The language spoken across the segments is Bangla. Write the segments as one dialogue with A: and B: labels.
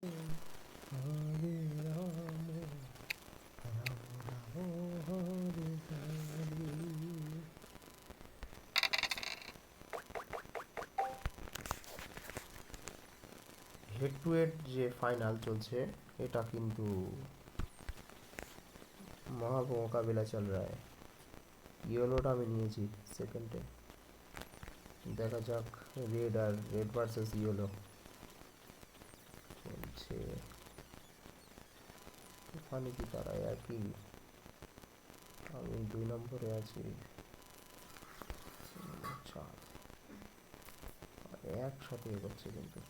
A: Hare Ram Ram Ram Hare Hare. Head to head যে ফাইনাল চলছে, এটা কিন্তু মহা মোকাবিলা চল রা है। ইয়েলোটা আমি নিয়েছি সেকেন্ডে। দেখা যাক রেড ভার্সেস ইয়েলো চলছে। ওখানে কি তারা একই? আমি 2 নম্বরে আছি। চার একসাথে এগোচ্ছে কিন্তু।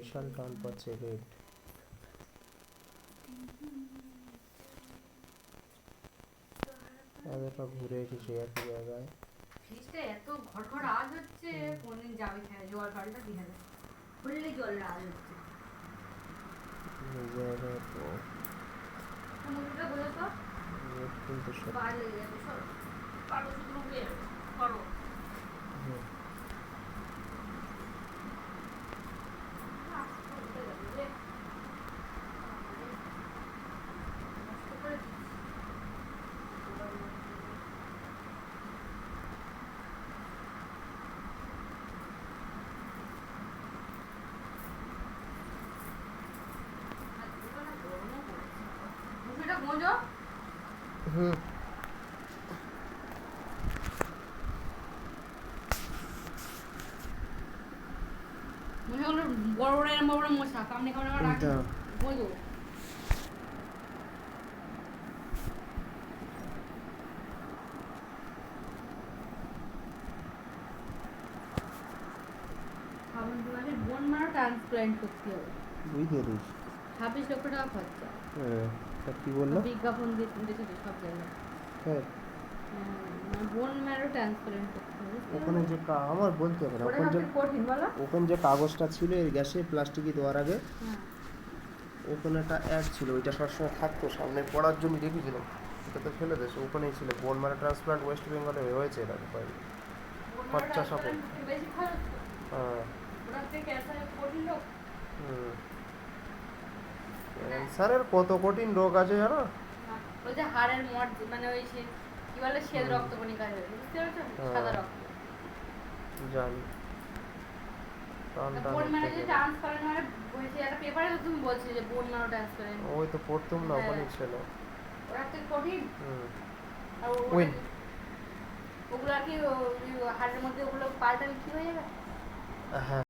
A: বিশাল টান পাচ্ছে রেড। এতটা ঘুরে এসেছে একই জায়গায়।
B: ফ্রিজটা এত ঘড়ঘড় আওয়াজ হচ্ছে, কোনদিন যাবে খেয়ে জল কালটা দিয়ে দেবে খুললে জলের আওয়াজ হচ্ছে।
A: এই জায়গায় তো
B: মুখটা বলে তো
A: রেড কিন্তু সব।
B: বার লেগে যাবে, সব কালো শুধু উঠে যাবে করো।
A: হুম।
B: মনে হলো বড় বড় এরম বড় বড় মশা কামড়ে কামড়ে আমার রাখবে বলবো। বোন মারা ট্রান্সপ্লান্ট করতে হবে।
A: বুঝতে দিস।
B: 26 লক্ষ টাকা খরচা।
A: হ্যাঁ, তা কি বললো?
B: বিজ্ঞাপন দিয়েছে সব জায়গায়।
A: হ্যাঁ,
B: বোন ম্যারো ট্রান্সপ্লান্ট করতে হবে।
A: ওখানে যে আমার বলতে হবে না,
B: ওটা
A: ওখানে যে
B: সবচেয়ে কঠিন বলো।
A: ওখানে যে কাগজটা ছিল এই গ্যাসে প্লাস্টিকে দেওয়ার আগে,
B: হ্যাঁ
A: ওখানে একটা অ্যাড ছিল, ওইটা সবসময় থাকতো সামনে পড়ার জন্য রেখেছিলাম। ওটা তো ফেলে দিয়েছে। ওখানেই ছিল বোন ম্যারো ট্রান্সপ্লান্ট, ওয়েস্ট বেঙ্গলে হয়েছে এটা প্রায়।
B: বোন ম্যারো
A: খরচা সফল।
B: ট্রান্সপ্লান্ট করতে বেশি খরচ তো।
A: হ্যাঁ।
B: ওটার থেকে ক্যান্সারের কঠিন রোগ।
A: ক্যান্সারের কত কঠিন রোগ আছে জানো?
B: ওই যে হাড়ের মট মানে ওই সে কি বলে শ্বেত রক্তকণিকা হয়েছে, বুঝতে পারছো? সাদা রক্ত।
A: জানি।
B: বোন ম্যারো যে ট্রান্সপ্লান্ট মানে হয়েছে একটা পেপারে তো তুমি বলছিলে যে বোন ম্যারো ট্রান্সপ্লান্ট।
A: ওই তো পড়তুম না, ওখানেই ছিল।
B: ওটার থেকে কঠিন। আর
A: উইন।
B: ওগুলো আর কি হাড়ের মধ্যে ওগুলো পাল্টালে কি হয়ে যাবে?
A: হ্যাঁ।